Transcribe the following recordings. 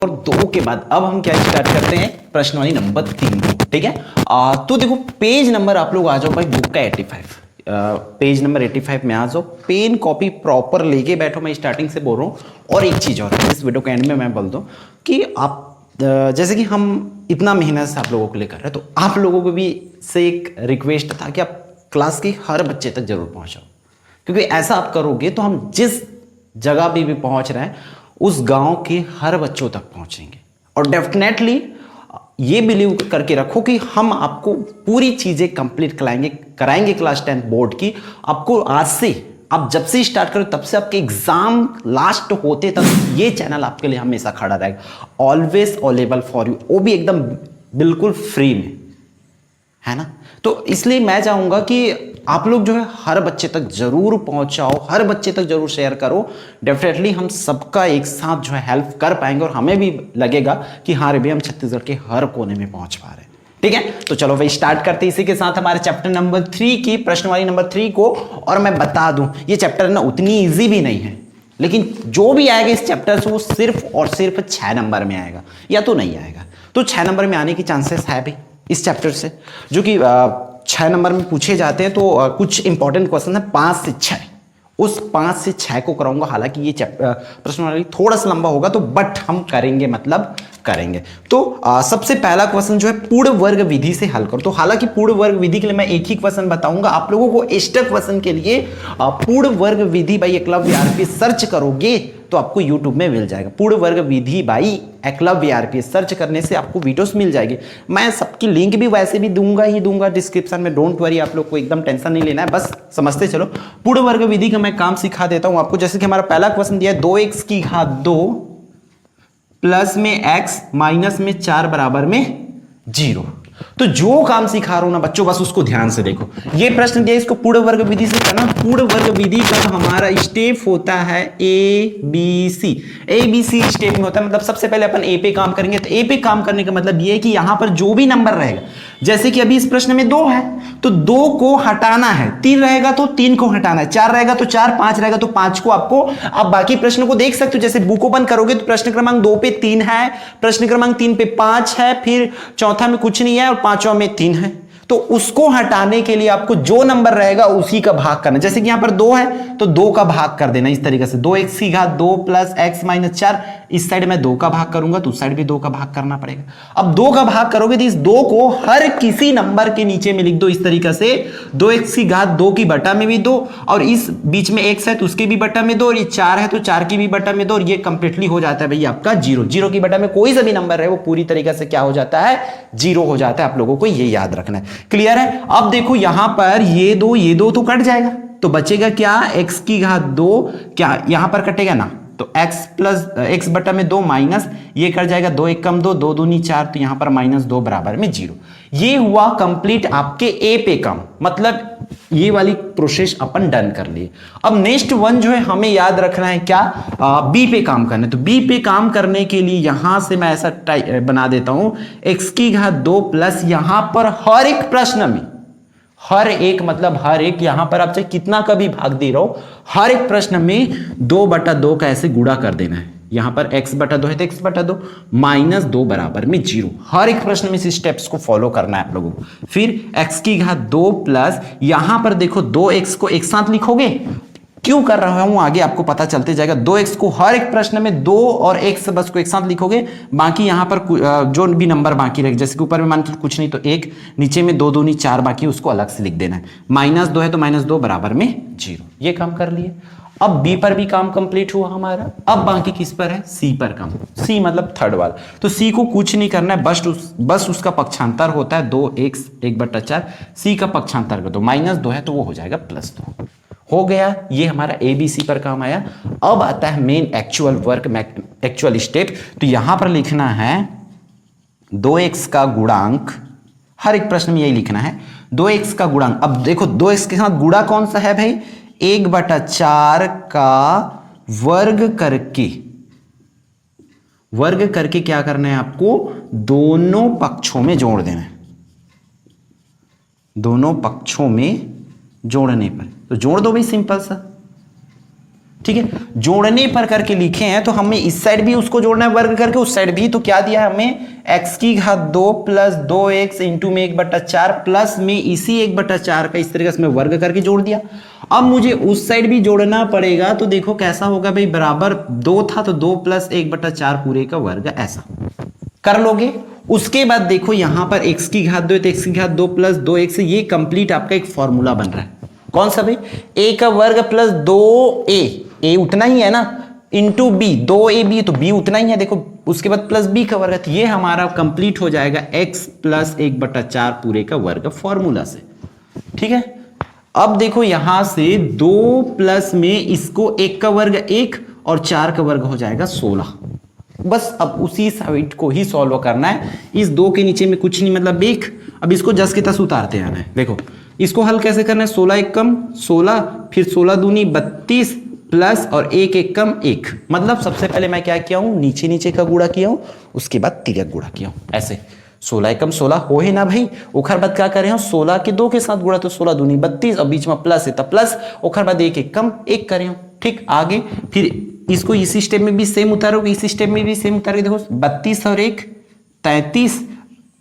और 2 के बाद अब हम क्या स्टार्ट करते हैं, प्रश्न वाली नंबर 3 को। ठीक है, तो देखो पेज नंबर आप लोग आ जाओ भाई बुक का 85, पेज नंबर 85 में आ जाओ, पेन कॉपी प्रॉपर लेके बैठो। मैं स्टार्टिंग से बोल रहा हूँ। और एक चीज़ और इस वीडियो के एंड में मैं बोल दूँ कि आप जैसे कि हम इतना मेहनत से आप लोगों के लिए कर रहे हैं, तो आप लोगों को भी से एक रिक्वेस्ट था कि आप क्लास के हर बच्चे तक जरूर पहुँचाओ, क्योंकि ऐसा आप करोगे तो हम जिस जगह भी पहुँच रहे हैं उस गांव के हर बच्चों तक पहुंचेंगे। और डेफिनेटली ये बिलीव करके रखो कि हम आपको पूरी चीज़ें कंप्लीट कराएंगे क्लास 10 बोर्ड की। आपको आज से, आप जब से स्टार्ट करो तब से आपके एग्जाम लास्ट होते तक ये चैनल आपके लिए हमेशा खड़ा रहेगा, ऑलवेज अवेलेबल फॉर यू, वो भी एकदम बिल्कुल फ्री में, है ना। तो इसलिए मैं चाहूँगा कि आप लोग जो है हर बच्चे तक जरूर पहुंचाओ, हर बच्चे तक जरूर शेयर करो। डेफिनेटली हम सबका एक साथ जो है हेल्प कर पाएंगे और हमें भी लगेगा कि हाँ रे भी हम छत्तीसगढ़ के हर कोने में पहुंच पा रहे हैं। ठीक है, तो चलो भाई स्टार्ट करते हैं इसी के साथ हमारे चैप्टर नंबर 3 की प्रश्नवाली नंबर 3 को। और मैं बता दूं ये चैप्टर ना उतनी ईजी भी नहीं है, लेकिन जो भी आएगा इस चैप्टर से वो सिर्फ और सिर्फ 6 नंबर में आएगा या तो नहीं आएगा। तो 6 नंबर में आने की चांसेस है भी इस चैप्टर से, जो कि 6 नंबर में पूछे जाते हैं। तो कुछ इंपॉर्टेंट क्वेश्चन है 5 से 6, उस 5 से 6 को कराऊंगा। हालांकि ये प्रश्न थोड़ा सा लंबा होगा तो बट हम करेंगे, मतलब करेंगे। तो सबसे पहला क्वेश्चन जो है पूर्ण वर्ग विधि से हल करो। तो हालांकि पूर्ण वर्ग विधि के लिए मैं एक ही क्वेश्चन बताऊंगा आप लोगों को। एक्स्ट्रा क्वेश्चन के लिए पूर्ण वर्ग विधि बाई एकलव्य आरपीएस सर्च करोगे तो आपको YouTube में मिल जाएगा। पूर्ण वर्ग विधि बाई एकलव्य आरपीएस सर्च करने से आपको वीडियोस मिल जाएगी। मैं सबकी लिंक भी वैसे भी दूंगा डिस्क्रिप्शन में, डोंट वरी, आप लोग को एकदम टेंशन नहीं लेना है, बस समझते चलो। पूर्ण वर्ग विधि का मैं काम सिखा देता हूं आपको। जैसे कि हमारा पहला क्वेश्चन दिया है 2x की घात 2 प्लस में x माइनस में 4 बराबर में 0। तो जो काम सिखा रहा हूं ना बच्चों, बस उसको ध्यान से देखो। ये प्रश्न दिया, इसको पूर्ण वर्ग विधि से करना। पूर्ण वर्ग विधि का हमारा स्टेप होता है ABC। ABC स्टेप में होता है, मतलब सबसे पहले अपन A पे काम करेंगे। तो A पे काम करने का मतलब ये है कि यहां पर जो भी नंबर रहेगा, जैसे कि अभी इस प्रश्न में 2 है तो 2 को हटाना है, 3 रहेगा तो 3 को हटाना है, 4 रहेगा तो 4, 5 रहेगा तो 5 को आपको। आप बाकी प्रश्न को देख सकते हो, जैसे बुक ओपन करोगे तो प्रश्न क्रमांक 2 पे 3 है, प्रश्न क्रमांक 3 पे 5 है, फिर चौथा में कुछ नहीं है और पांचवा में 3 है। तो उसको हटाने के लिए आपको जो नंबर रहेगा उसी का भाग करना। जैसे कि यहां पर 2 है तो 2 का भाग कर देना इस तरीके से। 2x की घात 2 प्लस x माइनस 4, इस साइड में 2 का भाग करूंगा तो उस साइड भी 2 का भाग करना पड़ेगा। अब 2 का भाग करोगे तो इस 2 को हर किसी नंबर के नीचे में लिख दो इस तरीके से। 2x की घात 2 की बटा में भी 2, और इस बीच में x है तो उसके भी बटा में 2, और ये 4 है तो 4 की भी बटा में 2, और ये कंप्लीटली हो जाता है भैया आपका 0। 0 की बटा में कोई सा भी नंबर है वो पूरी तरीके से क्या हो जाता है, 0 हो जाता है। आप लोगों को ये याद रखना है। क्लियर है। अब देखो यहां पर ये 2 तो कट जाएगा, तो बचेगा क्या, x की घात 2, क्या यहां पर कटेगा ना, तो x प्लस x बटा में 2 माइनस ये कर जाएगा 2 1 कम 2, 2 दूनी 4, तो यहां पर माइनस 2 बराबर में 0। ये हुआ कंप्लीट आपके A पे काम, मतलब ये वाली प्रोसेस अपन डन कर लिए। अब नेक्स्ट वन जो है हमें याद रखना है क्या, B पे काम करना है। तो B पे काम करने के लिए यहां से मैं ऐसा बना देता हूं, x की घात 2 प्लस यहां पर हर एक प्रश्न में, हर एक मतलब हर एक, यहां पर आप चाहे कितना का भी भाग दे रहा हो, हर एक प्रश्न में 2/2 का ऐसे गुणा कर देना है। यहां पर x/2 है तो x/2 माइनस 2 बराबर में 0। हर एक प्रश्न में इस स्टेप्स को फॉलो करना है आप लोगों को। फिर x की घात 2 प्लस यहां पर देखो 2x को एक साथ लिखोगे, क्यों कर रहा हूं आगे आपको पता चलते जाएगा। 2x को हर एक प्रश्न में 2 और x बस को एक साथ लिखोगे, बाकी यहां पर जो भी नंबर बाकी रहे, जैसे कि ऊपर में मान के कुछ नहीं तो 1, नीचे में 2 दूनी 4 बाकी, उसको अलग से लिख देना है। माइनस 2 है तो माइनस 2 बराबर में 0। ये काम कर लिए। अब B पर भी काम कंप्लीट हुआ हमारा। अब बाकी किस पर है, C पर काम। C मतलब थर्ड वाला। तो C को कुछ नहीं करना है, बस उसका पक्षांतर होता है 2x 1/4। C का पक्षांतर कर दो, माइनस 2 है तो वो हो जाएगा +2। हो गया, ये हमारा ABC पर काम आया। अब आता है main actual work, actual step. तो यहां पर लिखना है 2x का गुणांक, हर एक प्रश्न में यही लिखना है 2x का गुणांक। अब देखो 2x के साथ गुणा कौन सा है भाई, 1/4 का वर्ग करके क्या करना है आपको, दोनों पक्षों में जोड़ देना है। दोनों पक्षों में जोड़ने पर तो जोड़ दो भाई, सिंपल सा। ठीक है, जोड़ने पर करके लिखे हैं तो हमें इस साइड भी उसको जोड़ना है वर्ग करके, उस साइड भी। तो क्या दिया है हमें, x की घात 2 प्लस 2x इंटू में 1/4 प्लस में इसी 1/4 का इस तरीके से मैं वर्ग करके जोड़ दिया। अब मुझे उस साइड भी जोड़ना पड़ेगा, तो देखो कैसा होगा भाई, बराबर 2 था तो 2 प्लस 1/4 पूरे का वर्ग, ऐसा कर लोगे। उसके बाद देखो यहां पर x की घात 2 तो x की घात 2 प्लस 2x, ये कंप्लीट आपका एक फॉर्मूला बन रहा है। कौन सा भाई, a का वर्ग प्लस 2a उतना ही है ना, इंटू b, 2ab तो b उतना ही है देखो, उसके बाद प्लस b का वर्ग, तो ये हमारा कंप्लीट हो जाएगा x प्लस 1/4 पूरे का वर्ग फॉर्मूला से। ठीक है, अब देखो यहां से 2 प्लस में इसको 1 का वर्ग 1 और 4 का वर्ग हो जाएगा 16। बस अब उसी साइड को ही सॉल्व करना है। इस 2 के नीचे में कुछ नहीं, मतलब 1। अब इसको जस के तस उतारते आना है। देखो इसको हल कैसे करना है, 16 1 कम 16, फिर 16 दूनी 32 प्लस और 1 1 कम 1। मतलब सबसे पहले मैं क्या किया हूं, नीचे नीचे का गुणा किया हूं, उसके बाद तिर्यक गुणा किया हूं, ऐसे 16 1 कम 16 हो ही ना भाई। ओखर बाद क्या कर रहे हो, 16 के 2 के साथ गुणा तो 16 दूनी 32 और बीच में प्लस है तो प्लस, ओखर बाद 1 1 कम 1 कर रहे हो। ठीक, आगे फिर इसको इसी स्टेप में भी सेम उतारोगे, इसी स्टेप में भी सेम उतारोगे। देखो 32 और 1 33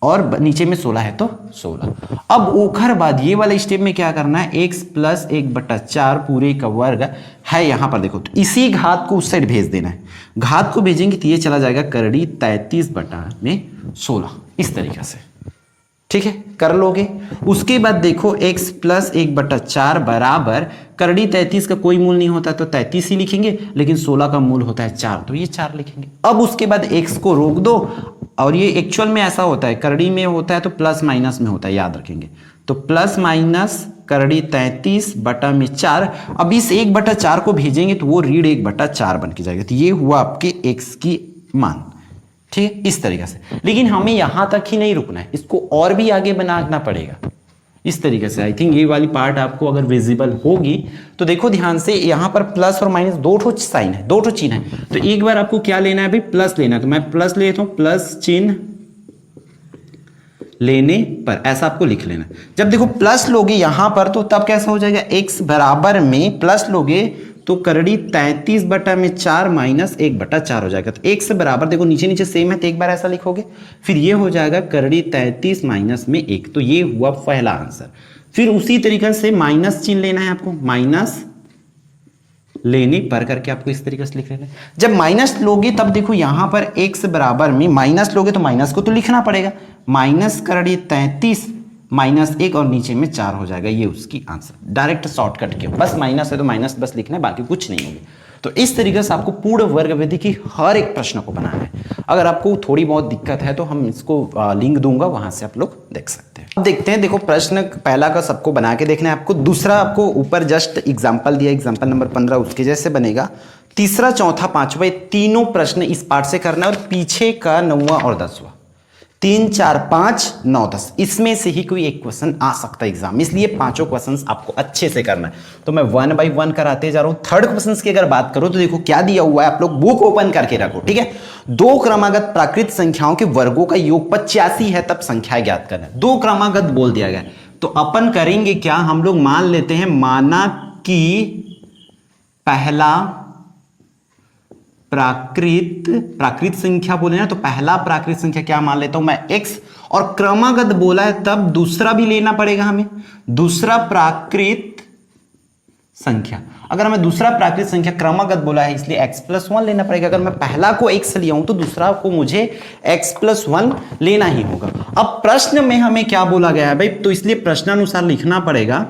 और नीचे में 16 है तो 16। अब ओखर बाद ये वाला स्टेप में क्या करना है, x प्लस 1/4 पूरे का वर्ग है यहां पर। देखो तो इसी घात को उस साइड भेज देना है, घात को भेजेंगे तो ये चला जाएगा करड़ी 33/16 इस तरीके से। ठीक है, कर लोगे। उसके बाद देखो x प्लस 1/4 बराबर करड़ी 33 का कोई मूल नहीं होता तो 33 ही लिखेंगे, लेकिन 16 का मूल होता है 4 तो ये 4 लिखेंगे। अब उसके बाद x को रोक दो, और ये एक्चुअल में ऐसा होता है, करड़ी में होता है तो प्लस माइनस में होता है, याद रखेंगे। तो प्लस माइनस करड़ी 33/4। अब इस 1/4 को भेजेंगे तो वो रीड 1/4 बन के जाएगा। तो ये हुआ आपके x की मान। ठीक है, इस तरीके से। लेकिन हमें यहां तक ही नहीं रुकना है, इसको और भी आगे बनाना पड़ेगा इस तरीके से। आई थिंक ये वाली पार्ट आपको अगर विजिबल होगी तो देखो ध्यान से, यहां पर प्लस और माइनस 2 ठो साइन है, 2 ठो चिन्ह है। तो एक बार आपको क्या लेना है भाई, प्लस लेना है। तो मैं प्लस ले लेता हूं, प्लस चिन्ह लेने पर ऐसा आपको लिख लेना। जब देखो प्लस लोगे यहां पर तो तब कैसा हो जाएगा, x बराबर में प्लस लोगे तो करड़ी 33/4 माइनस 1/4 हो जाएगा। तो x से बराबर देखो नीचे नीचे सेम है तो एक बार ऐसा लिखोगे, फिर ये हो जाएगा करड़ी 33 माइनस में 1। तो ये हुआ पहला आंसर। फिर उसी तरीके से माइनस चिन्ह लेना है आपको, माइनस लेने पर करके आपको इस तरीके से लिख लेना है। जब माइनस लोगे तब देखो यहां पर x बराबर में माइनस लोगे तो माइनस को तो लिखना पड़ेगा, माइनस करड़ी 33 माइनस 1 और नीचे में 4 हो जाएगा। ये उसकी आंसर, डायरेक्ट शॉर्टकट किया, बस माइनस है तो माइनस बस लिखना है, बाकी कुछ नहीं होगी। तो इस तरीके से आपको पूर्ण वर्ग विधि की हर एक प्रश्न को बनाना है। अगर आपको थोड़ी बहुत दिक्कत है तो हम इसको लिंक दूंगा, वहां से आप लोग देख सकते हैं। अब देखते हैं, देखो प्रश्न पहला का सबको बना के देखना है आपको, दूसरा आपको ऊपर जस्ट एग्जाम्पल दिया, एग्जाम्पल नंबर 15 उसके जैसे बनेगा। तीसरा, चौथा, पांचवा, तीनों प्रश्न इस पार्ट से करना है और पीछे का 9वां और 10वां, 3 4 5 9 10 इसमें से ही कोई एक क्वेश्चन आ सकता है एग्जाम में, इसलिए पांचों क्वेश्चंस आपको अच्छे से करना है। तो मैं 1 बाय 1 कराते जा रहा हूं। थर्ड क्वेश्चंस की अगर बात करो तो देखो क्या दिया हुआ है, आप लोग बुक ओपन करके रखो। ठीक है, 2 क्रमागत प्राकृत संख्याओं के वर्गों का योग 85 है, तब संख्या ज्ञात करना है। 2 क्रमागत बोल दिया गया, तो अपन करेंगे क्या, हम लोग मान लेते हैं, माना कि पहला प्राकृत संख्या बोले ना, तो पहला प्राकृत संख्या क्या मान लेता हूं मैं, x, और क्रमागत बोला है तब दूसरा भी लेना पड़ेगा हमें, दूसरा प्राकृत संख्या। अगर हमें दूसरा प्राकृत संख्या क्रमागत बोला है इसलिए x+1 लेना पड़ेगा। अगर मैं पहला को x लिया हूं तो दूसरा को मुझे x+1 लेना ही होगा। अब प्रश्न में हमें क्या बोला गया है भाई, तो इसलिए प्रश्नानुसार लिखना पड़ेगा।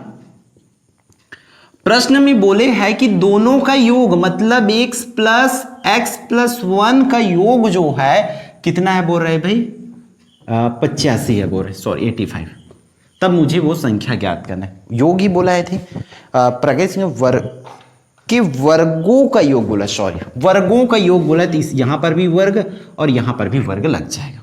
प्रश्न में बोले है कि दोनों का योग मतलब x प्लस x+1 का योग जो है कितना है बोल रहे भाई, 85 है बोल रहे, सॉरी 85। तब मुझे वो संख्या ज्ञात करना है। योग ही बोला है थी, प्रकृत में वर्ग के वर्गों का योग बोला, सॉरी वर्गों का योग बोला है, तो यहां पर भी वर्ग और यहां पर भी वर्ग लग जाएगा।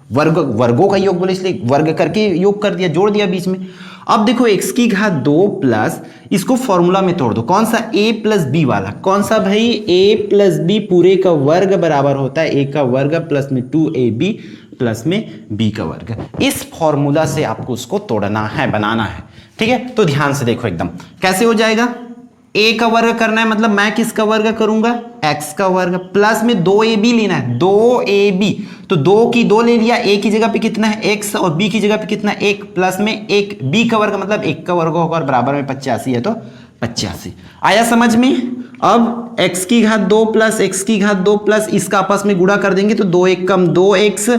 वर्गों का योग बोले इसलिए वर्ग करके योग कर दिया, जोड़ दिया बीच में। अब देखो x की घात 2 प्लस, इसको फॉर्मूला में तोड़ दो, कौन सा, a प्लस बी वाला, कौन सा भाई, a प्लस बी पूरे का वर्ग बराबर होता है a का वर्ग प्लस में 2ab प्लस में b का वर्ग। इस फॉर्मूला से आपको उसको तोड़ना है, बनाना है। ठीक है, तो ध्यान से देखो एकदम कैसे हो जाएगा। ए का वर्ग करना है, मतलब मैं किसका वर्ग करूंगा, एक्स का वर्ग, प्लस में 2ab लेना है, 2ab, तो 2 की 2 ले लिया, ए की जगह पे कितना है x और b की जगह पे कितना है 1, प्लस में 1 b का वर्ग मतलब 1 का वर्ग होगा और बराबर में 85 है तो 85 आया समझ में। अब x की घात 2 प्लस x की घात 2 प्लस इसका आपस में गुणा कर देंगे तो 2 1 कम 2x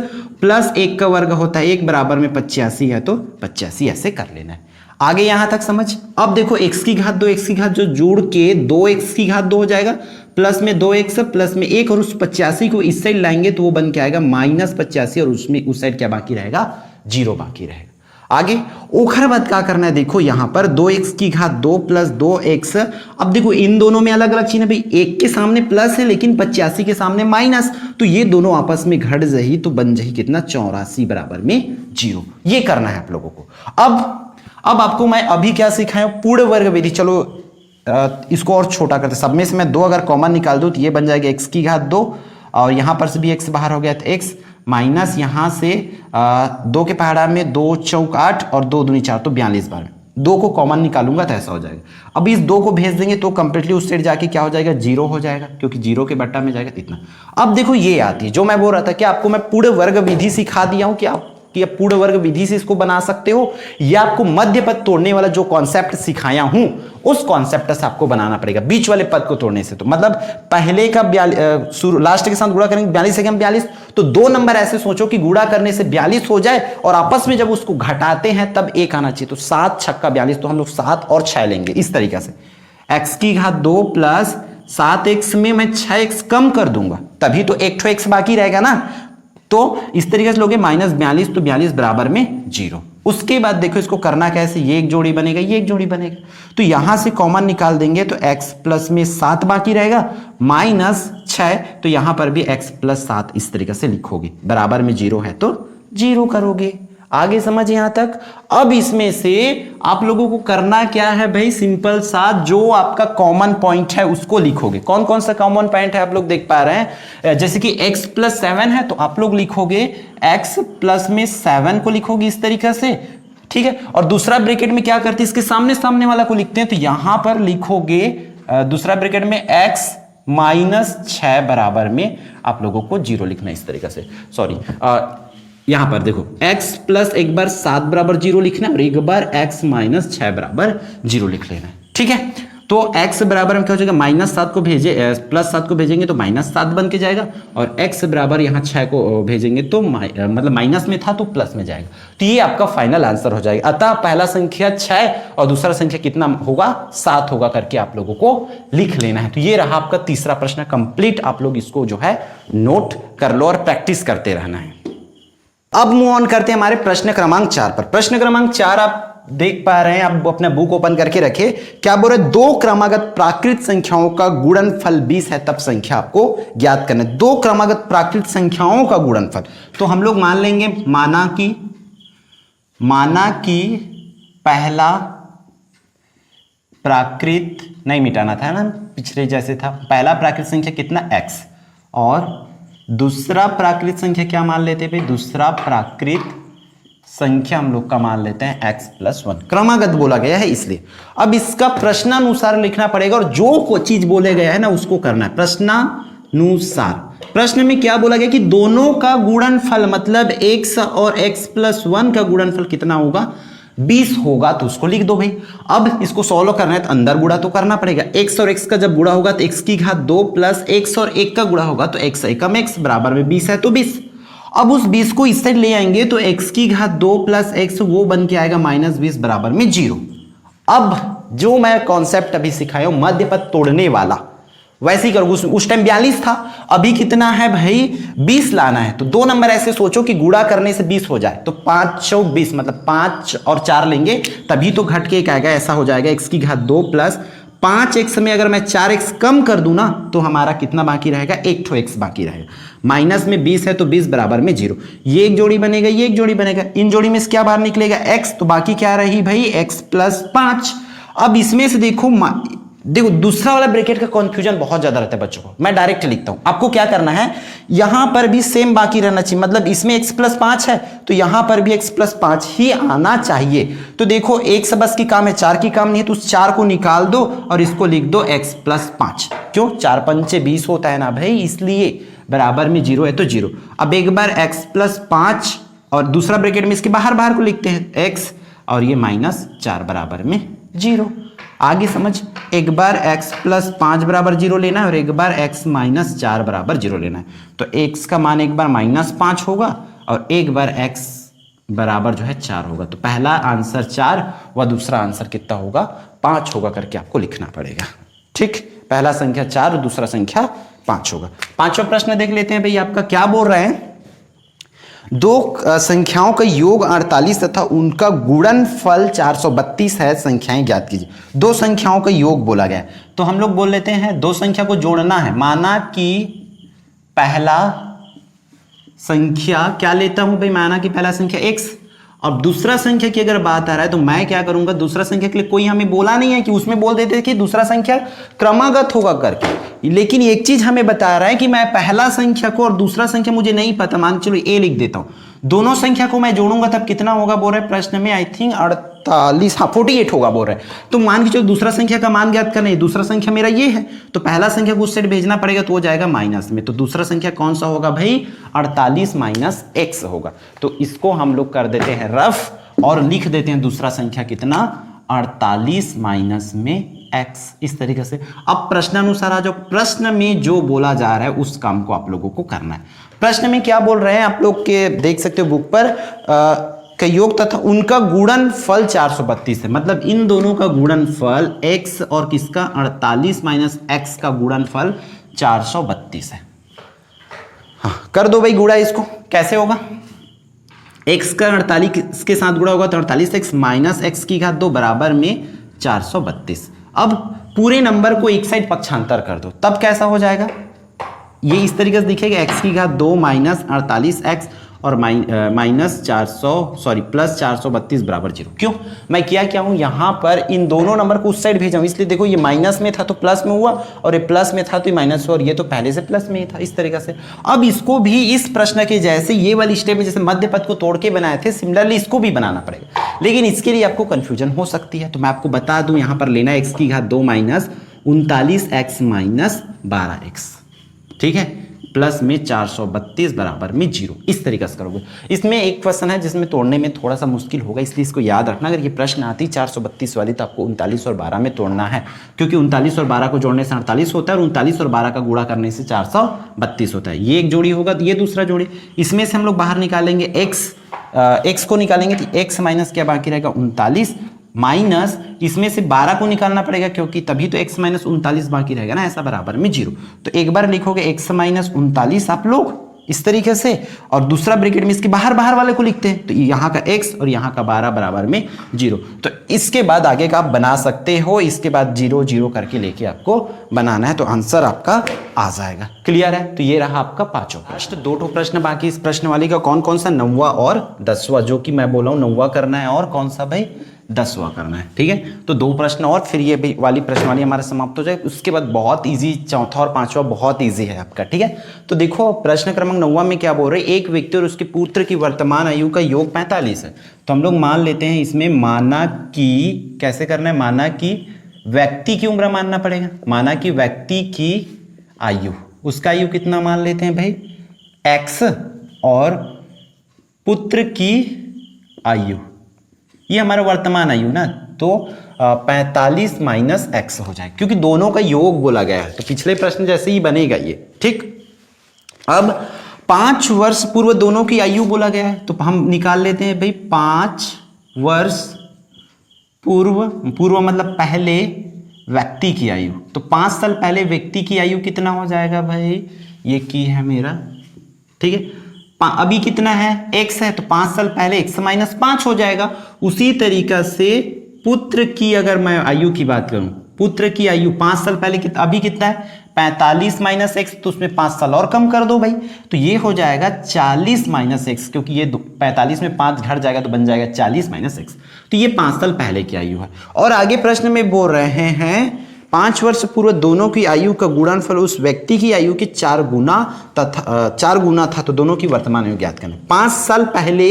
प्लस 1 का वर्ग होता है 1 बराबर में 85 है तो 85 ऐसे कर लेना है। आगे यहां तक समझ। अब देखो x की घात 2 x की घात जो जोड़ के 2x की घात 2 हो जाएगा, प्लस में 2x प्लस में 1 और उस 85 को इस साइड लाएंगे तो वो बन के आएगा -85 और उसमें उस साइड क्या बाकी रहेगा, 0 बाकी रहेगा। आगे ओखर बाद क्या करना है, देखो यहां पर 2x की घात 2 प्लस 2x, अब देखो इन दोनों में अलग अलग चिन्ह है भाई, 1 के सामने प्लस है लेकिन 85 के सामने माइनस, तो ये दोनों आपस में घट जाही तो बन जाही कितना 84 बराबर में 0। ये करना है आप लोगों को। अब आपको मैं अभी क्या सिखाया, पूर्ण वर्ग विधि। चलो इसको और छोटा करते, सब में से मैं 2 अगर कॉमन निकाल दूं तो ये बन जाएगा x की घात 2 और यहां पर से भी x बाहर हो गया तो x माइनस यहां से 2 के पहाड़ा में 2 चौक 8 और 2 दूनी 4 तो 42 बार में 2 को कॉमन निकालूंगा तो ऐसा हो जाएगा। अब इस 2 को भेज देंगे तो कंप्लीटली उस साइड जाके क्या हो जाएगा, 0 हो जाएगा क्योंकि 0 के बट्टा में जाएगा इतना। अब देखो ये आती है जो मैं बोल रहा था कि आपको मैं पूर्ण वर्ग विधि सिखा दिया हूं कि आप पूर्ण वर्ग विधि से इसको बना सकते हो, या आपको मध्य पद तोड़ने वाला जो कॉन्सेप्ट सिखाया हूं उस कॉन्सेप्ट से आपको बनाना पड़ेगा, बीच वाले पद को तोड़ने से। तो मतलब पहले का लास्ट के साथ गुणा करेंगे 42 से 42, तो 2 नंबर ऐसे सोचो कि गुणा करने से 42 हो जाए और आपस में जब उसको घटाते हैं तब 1 आना चाहिए, तो 7 छक्का 42, तो हम लोग 7 और 6 लेंगे इस तरीके से। x की घात 2 प्लस 7x में मैं 6x कम कर दूंगा तभी तो 1 x बाकी रहेगा ना, तो इस तरीके से लोगे -42 तो 42 बराबर में 0। उसके बाद देखो इसको करना कैसे, ये एक जोड़ी बनेगा ये एक जोड़ी बनेगा, तो यहां से कॉमन निकाल देंगे तो x प्लस में 7 बाकी रहेगा -6, तो यहां पर भी x प्लस 7 इस तरीके से लिखोगे, बराबर में 0 है तो 0 करोगे। आगे समझ यहां तक। अब इसमें से आप लोगों को करना क्या है भाई, सिंपल सा जो आपका कॉमन पॉइंट है उसको लिखोगे। कौन कौन सा कॉमन पॉइंट है आप लोग देख पा रहे हैं, जैसे कि x प्लस 7 है तो आप लोग लिखोगे x प्लस में 7 को लिखोगे इस तरीके से, ठीक है। और दूसरा ब्रैकेट में क्या करते हैं, इसके सामने सामने वाला को लिखते हैं, तो यहां पर लिखोगे दूसरा ब्रैकेट में x -6 बराबर में आप लोगों को 0 लिखना है इस तरीके से। सॉरी, यहां पर देखो x प्लस एक बार 7 बराबर 0 लिखना है और एक बार x -6 बराबर 0 लिख लेना है, ठीक है। तो x बराबर में क्या हो जाएगा, -7 को भेजे प्लस 7 को भेजेंगे तो -7 बन के जाएगा, और x बराबर यहाँ 6 को भेजेंगे तो मतलब माइनस में था तो प्लस में जाएगा, तो ये आपका फाइनल आंसर हो जाएगा। अतः पहला संख्या 6 और दूसरा संख्या कितना होगा, 7 होगा करके आप लोगों को लिख लेना है। तो ये रहा आपका तीसरा प्रश्न कंप्लीट, आप लोग इसको जो है नोट कर लो और प्रैक्टिस करते रहना है। अब मूव ऑन करते हैं हमारे प्रश्न क्रमांक 4 पर। प्रश्न क्रमांक 4 आप देख पा रहे हैं, आप अपना बुक ओपन करके रखे। क्या बोल रहे, 2 क्रमागत प्राकृत संख्याओं का गुणनफल 20 है तब संख्या आपको ज्ञात करना है। 2 क्रमागत प्राकृत संख्याओं का गुणनफल, तो हम लोग मान लेंगे माना कि पहला प्राकृत नहीं मिटाना था ना, पिछले जैसे था, पहला प्राकृत संख्या कितना x, और दूसरा प्राकृत संख्या क्या मान लेते हैं भाई, दूसरा प्राकृत संख्या हम लोग का मान लेते हैं x प्लस 1। क्रमागत बोला गया है इसलिए अब इसका प्रश्नानुसार लिखना पड़ेगा, और जो चीज बोले गया है ना उसको करना है प्रश्नानुसार। प्रश्न में क्या बोला गया कि दोनों का गुणनफल मतलब x और x प्लस 1 का गुणनफल कितना होगा, 20 होगा, तो उसको लिख दो भाई। अब इसको सॉल्व करना है तो अंदर गुणा तो करना पड़ेगा, x और x का जब गुणा होगा तो x की घात 2 प्लस x और 1 का गुणा होगा तो x एकम x बराबर में 20 है तो 20। अब उस 20 को इस साइड ले आएंगे तो x की घात 2 प्लस x वो बन के आएगा -20 बराबर में 0। अब जो मैं कॉन्सेप्ट अभी सिखाया हूं मध्य पद तोड़ने वाला वैसे ही करोगे। उस टाइम 42 था, अभी कितना है भाई 20 लाना है, तो 2 नंबर ऐसे सोचो कि गुणा करने से 20 हो जाए, तो 5 चौक 20 मतलब 5 और 4 लेंगे तभी तो घट के एक आएगा, ऐसा हो जाएगा x की घात 2 प्लस 5x में अगर मैं 4x कम कर दूं ना तो हमारा कितना बाकी रहेगा, 1 x बाकी रहेगा। माइनस में 20 है तो 20 बराबर में 0, ये एक जोड़ी बनेगा ये एक जोड़ी बनेगा, इन जोड़ी में से क्या बाहर निकलेगा x, तो बाकी क्या रही भाई x प्लस 5। अब इसमें से देखो देखो दूसरा वाला ब्रैकेट का कंफ्यूजन बहुत ज्यादा रहता है बच्चों को, मैं डायरेक्ट लिखता हूं। आपको क्या करना है, यहां पर भी सेम बाकी रहना चाहिए, मतलब इसमें x+5 है तो यहां पर भी x+5 ही आना चाहिए। तो देखो एक से बस की काम है, 4 की काम नहीं है, तो उस 4 को निकाल दो और इसको लिख दो x+5। क्यों, 4 पंचे 20 होता है ना भाई, इसलिए बराबर में 0 है तो 0। अब एक बार x+5 और दूसरा ब्रैकेट में इसके बाहर बाहर को लिखते हैं x और ये -4 बराबर में 0। आगे समझ, एक बार x+5 बराबर 0 लेना है और एक बार x -4 बराबर 0 लेना है। तो x का मान एक बार -5 होगा और एक बार x बराबर जो है 4 होगा। तो पहला आंसर 4 व दूसरा आंसर कितना होगा, 5 होगा करके आपको लिखना पड़ेगा। ठीक, पहला संख्या 4 और दूसरा संख्या 5 होगा। पांचवा प्रश्न देख लेते हैं भाई, आपका क्या बोल रहे हैं, दो संख्याओं का योग 48 तथा उनका गुणनफल 432 है, संख्याएं ज्ञात कीजिए। दो संख्याओं का योग बोला गया है तो हम लोग बोल लेते हैं दो संख्या को जोड़ना है। माना कि पहला संख्या क्या लेता हूं भाई, माना कि पहला संख्या x और दूसरा संख्या की अगर बात आ रहा है तो मैं क्या करूंगा, दूसरा संख्या के लिए कोई हमें बोला नहीं है कि उसमें बोल देते कि दूसरा संख्या क्रमागत होगा करके, लेकिन एक चीज हमें बता रहा है कि मैं पहला संख्या को और दूसरा संख्या मुझे नहीं पता, मान चलो a लिख देता हूं, दोनों संख्या को मैं जोड़ूंगा तब कितना होगा बोल रहे प्रश्न में, आई थिंक 48, हाँ 48 होगा बोल रहे। तो मान के चलो दूसरा संख्या का मान ज्ञात करना है, दूसरा संख्या मेरा ये है तो पहला संख्या को उस साइड भेजना पड़ेगा तो वो जाएगा माइनस में। तो दूसरा संख्या कौन सा होगा भाई, 48 - x होगा। तो इसको हम लोग कर देते हैं रफ और लिख देते हैं दूसरा संख्या कितना, 48 माइनस में x, इस तरीके से। अब प्रश्नानुसार आ जाओ, प्रश्न में जो बोला जा रहा है उस काम को आप लोगों को करना है। प्रश्न में क्या बोल रहे हैं आप लोग के देख सकते हो बुक पर, का योग तथा उनका गुणनफल 432 है, मतलब इन दोनों का गुणनफल x और किसका 48 माइनस x का गुणनफल 432 है। हाँ कर दो भाई गुणा, इसको कैसे होगा, x का 48 के साथ गुणा होगा तो 48x माइनस x की घात 2 बराबर में 432। अब पूरे नंबर को एक साइड पक्षांतर कर दो तब कैसा हो जाएगा, ये इस तरीके से दिखेगा, x की घात 2 माइनस 48x और प्लस 432 बराबर 0। क्यों, मैं क्या हूं यहां पर इन दोनों नंबर को उस साइड भेजा हूं, इसलिए देखो ये माइनस में था तो प्लस में हुआ और ये प्लस में था तो ये माइनस हुआ और ये तो पहले से प्लस में ही था, इस तरीके से। अब इसको भी इस प्रश्न के जैसे ये वाली स्टेप में जैसे मध्य पद को तोड़ के बनाए थे, सिमिलरली इसको भी बनाना पड़ेगा, लेकिन इसके लिए आपको कंफ्यूजन हो सकती है। तो मैं आपको बता दूं यहां पर लेना x की घात 2 माइनस 39x माइनस 12x, ठीक है, प्लस में 432 बराबर में 0, इस तरीके से करोगे। इसमें एक क्वेश्चन है जिसमें तोड़ने में थोड़ा सा मुश्किल होगा, इसलिए इसको याद रखना, अगर ये प्रश्न आती 432 वाली तो आपको 39 और 12 में तोड़ना है, क्योंकि 39 और 12 को जोड़ने से 48 होता है और 39 और 12 का गुणा करने से 432 होता है। ये एक जोड़ी होगा तो ये दूसरा जोड़ी, इसमें से हम लोग बाहर निकालेंगे x को निकालेंगे तो x माइनस क्या बाकी रहेगा 39 माइनस इसमें से 12 को निकालना पड़ेगा क्योंकि तभी तो x माइनस 39 बाकी रहेगा ना, ऐसा बराबर में 0। तो एक बार लिखोगे x माइनस 39 आप लोग इस तरीके से, और दूसरा ब्रैकेट में इसके बाहर बाहर वाले को लिखते हैं तो यहाँ का x और यहाँ का 12 बराबर में 0। तो इसके बाद आगे का आप बना सकते हो, इसके बाद 0 0 करके लेके आपको बनाना है तो आंसर आपका आ जाएगा। क्लियर है, तो ये रहा आपका पांचों प्रश्न। 2 प्रश्न बाकी इस प्रश्न वाली का, कौन कौन सा, 9वां और 10वां, जो कि मैं बोला हूँ 9वां करना है और कौन सा भाई 10वां करना है, ठीक है। तो 2 प्रश्न और फिर ये वाली प्रश्न वाली हमारा समाप्त हो जाए, उसके बाद बहुत इजी चौथा और पांचवा बहुत इजी है आपका, ठीक है। तो देखो प्रश्न क्रमांक 9वां में क्या बोल रहे हैं, एक व्यक्ति और उसके पुत्र की वर्तमान आयु का योग 45 है। तो हम लोग मान लेते हैं इसमें, माना कि कैसे करना है, माना कि व्यक्ति की उम्र मानना पड़ेगा, माना कि व्यक्ति की आयु, उसका आयु कितना मान लेते हैं भाई x और पुत्र की आयु, ये हमारा वर्तमान आयु ना, तो 45 माइनस x हो जाए क्योंकि दोनों का योग बोला गया है, तो पिछले प्रश्न जैसे ही बनेगा ये, ठीक। अब 5 वर्ष पूर्व दोनों की आयु बोला गया है तो हम निकाल लेते हैं भाई 5 वर्ष पूर्व मतलब पहले व्यक्ति की आयु, तो 5 साल पहले व्यक्ति की आयु कितना हो जाएगा भाई, ये की है मेरा, ठीक है। अभी कितना है x है तो 5 साल पहले x माइनस 5 हो जाएगा। उसी तरीका से पुत्र की अगर मैं आयु की बात करूं, पुत्र की आयु 5 साल पहले अभी कितना है 45 माइनस x, तो उसमें 5 साल और कम कर दो भाई, तो ये हो जाएगा 40 माइनस x, क्योंकि ये 45 में 5 घट जाएगा तो बन जाएगा 40 माइनस x, तो ये 5 साल पहले की आयु है। और आगे प्रश्न में बोल रहे हैं 5 वर्ष पूर्व दोनों की आयु का गुणनफल उस व्यक्ति की आयु के 4 गुना था, तो दोनों की वर्तमान आयु ज्ञात करना। 5 साल पहले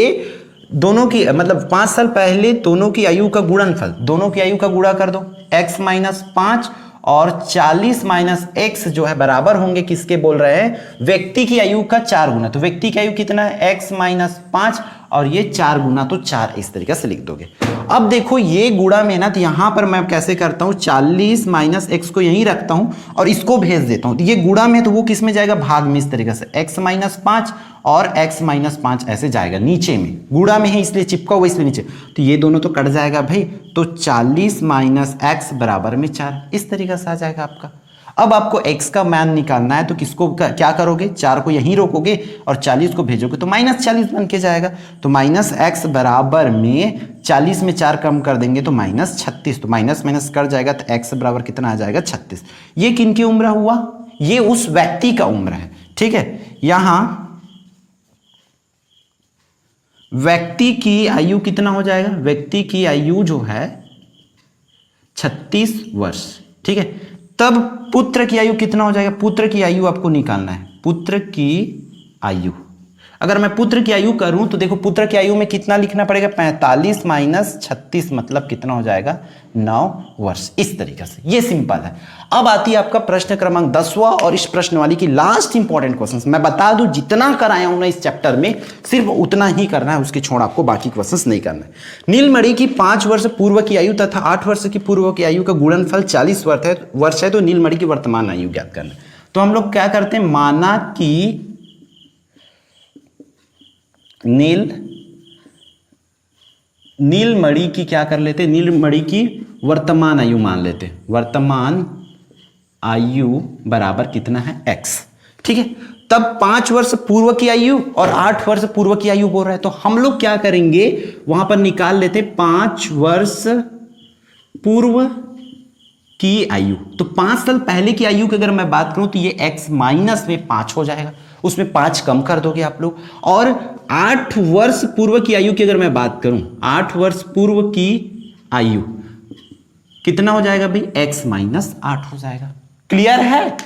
दोनों की, मतलब 5 साल पहले दोनों की आयु का गुणनफल, दोनों की आयु का गुणा कर दो, x माइनस 5 और 40 माइनस एक्स जो है बराबर होंगे किसके बोल रहे हैं, व्यक्ति की आयु का 4 गुना। तो व्यक्ति की आयु कितना है, x माइनस 5 और ये 4 गुना, तो 4 इस तरीके से लिख दोगे। अब देखो ये गुणा में ना, तो यहां पर मैं कैसे करता हूं, 40 माइनस एक्स को यहीं रखता हूं और इसको भेज देता हूं। तो ये गुणा में, तो वो किस में जाएगा, भाग में, इस तरीके से x माइनस 5 और x माइनस 5 ऐसे जाएगा नीचे में, गुणा में है इसलिए चिपका हुआ इसलिए नीचे, तो ये दोनों तो कट जाएगा भाई। तो 40 माइनस एक्स बराबर में 4, इस तरीके से आ जाएगा आपका। अब आपको x का मान निकालना है, तो किसको क्या करोगे, 4 को यहीं रोकोगे और 40 को भेजोगे, तो माइनस 40 बन के जाएगा। तो माइनस एक्स बराबर में 40 में 4 कम कर देंगे तो माइनस 36, तो माइनस माइनस कर जाएगा, तो x बराबर कितना आ जाएगा, 36। ये किनकी उम्र हुआ, ये उस व्यक्ति का उम्र है, ठीक है। यहां व्यक्ति की आयु कितना हो जाएगा, व्यक्ति की आयु जो है 36 वर्ष, ठीक है। तब पुत्र की आयु कितना हो जाएगा, पुत्र की आयु आपको निकालना है, पुत्र की आयु। अगर मैं पुत्र की आयु करूं तो देखो पुत्र की आयु में कितना लिखना पड़ेगा, 45 माइनस 36 मतलब कितना हो जाएगा, 9 वर्ष, इस तरीके से। ये सिंपल है। अब आती है आपका प्रश्न क्रमांक 10वां और इस प्रश्नवाली की लास्ट इंपॉर्टेंट क्वेश्चंस। मैं बता दूं जितना कराया हूं ना इस चैप्टर में सिर्फ उतना ही करना है, उसके छोड़ आपको बाकी क्वेश्चंस नहीं करना है। नीलमणि की 5 वर्ष पूर्व की आयु तथा 8 वर्ष की पूर्व की आयु का गुणनफल 40 वर्ष है, तो नीलमणि की वर्तमान आयु ज्ञात करना है। तो हम लोग क्या करते हैं, माना कि नीलमणि की क्या कर लेते, नीलमणि की वर्तमान आयु मान लेते, वर्तमान आयु बराबर कितना है, x, ठीक है। तब 5 वर्ष पूर्व की आयु और 8 वर्ष पूर्व की आयु बोल रहा है, तो हम लोग क्या करेंगे, वहां पर निकाल लेते 5 वर्ष पूर्व की आयु। तो 5 साल पहले की आयु की अगर मैं बात करूं तो ये x माइनस में 5 हो जाएगा, उसमें 5 कम कर दोगे आप लोग। और 8 वर्ष पूर्व की आयु की अगर मैं बात करूं, 8 वर्ष पूर्व की आयु कितना हो जाएगा भाई, x माइनस 8 हो जाएगा। क्लियर है,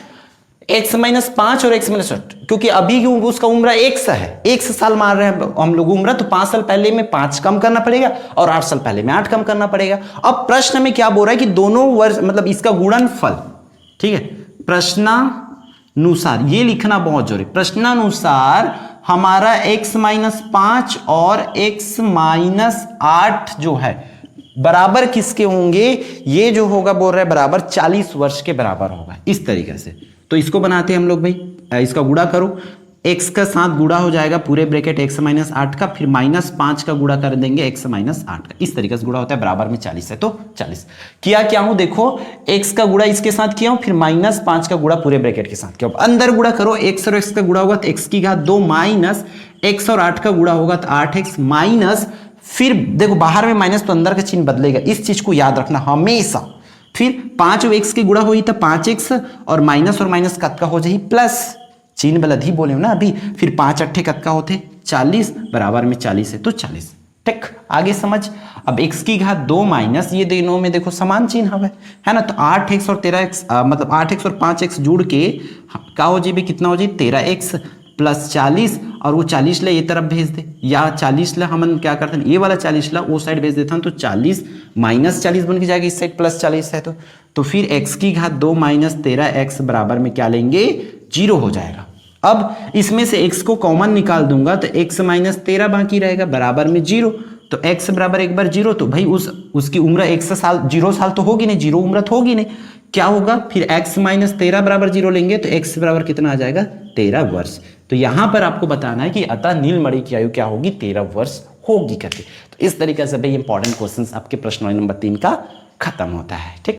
x माइनस 5 और x माइनस 8, क्योंकि अभी उसका उम्र x है, 1 साल मान रहे हैं हम लोग उम्र, तो 5 साल पहले में 5 कम करना पड़ेगा और 8 साल पहले में 8 कम करना पड़ेगा। अब प्रश्न में क्या बोल रहा है कि दोनों वर्ष मतलब इसका गुणनफल, ठीक है, प्रश्नानुसार, ये लिखना बहुत जरूरी, प्रश्नानुसार हमारा x माइनस 5 और x माइनस 8 जो है बराबर किसके होंगे, ये जो होगा बोल रहा है बराबर 40 वर्ष के बराबर होगा, इस तरीके से। तो इसको बनाते हैं हम लोग भाई, इसका गुणा करो, x का साथ गुणा हो जाएगा पूरे ब्रैकेट x माइनस 8 का, फिर माइनस 5 का गुणा कर देंगे x माइनस 8 का, इस तरीके से गुणा होता है, बराबर में 40 है, तो 40 किया क्या हूं, देखो x का गुणा इसके साथ किया हूं, फिर माइनस 5 का गुणा पूरे ब्रैकेट के साथ किया, अंदर गुणा करो, x और x का गुणा होगा तो x की घात 2 माइनस x और 8 का गुणा होगा तो 8x माइनस, फिर देखो बाहर में माइनस तो अंदर का चिन्ह बदलेगा, इस चीज को याद रखना हमेशा। फिर 5 x की गुणा हुई तो 5x और माइनस कत का हो जाए प्लस, चिन्ह बलद ही बोले हो ना अभी, फिर 5 अट्ठे कत का होते 40, बराबर में 40 है तो 40, ठीक, आगे समझ। अब x की घात 2 माइनस, ये दोनों में देखो समान चिन्ह है ना, तो 8x और 13x मतलब 8x और 5x जुड़ के क्या हो जाए, कितना हो जाए 13x प्लस 40, और वो 40 ला ये तरफ भेज दे, या 40 ला हम क्या करते हैं, ये वाला 40 ला वो साइड भेज देता हूं, तो 40 माइनस 40 बन के जाएगा, इस साइड प्लस 40 है, तो फिर x की घात 2 माइनस 13x बराबर में क्या लेंगे, 0 हो जाएगा। अब इसमें से x को कॉमन निकाल दूंगा तो x माइनस 13 बाकी रहेगा, बराबर में 0, तो x बराबर एक बार 0, तो भाई उसकी उम्र 1 साल 0 साल तो होगी नहीं, 0 उम्र तो होगी नहीं, क्या होगा, फिर x माइनस 13 बराबर 0 लेंगे तो x बराबर कितना आ जाएगा, 13 वर्ष। तो यहां पर आपको बताना है कि अतः नीलमणि की आयु क्या होगी, 13 वर्ष होगी करके। तो इस तरीके से भाई इंपॉर्टेंट क्वेश्चंस आपके प्रश्न नंबर 3 का खत्म होता है, ठीक।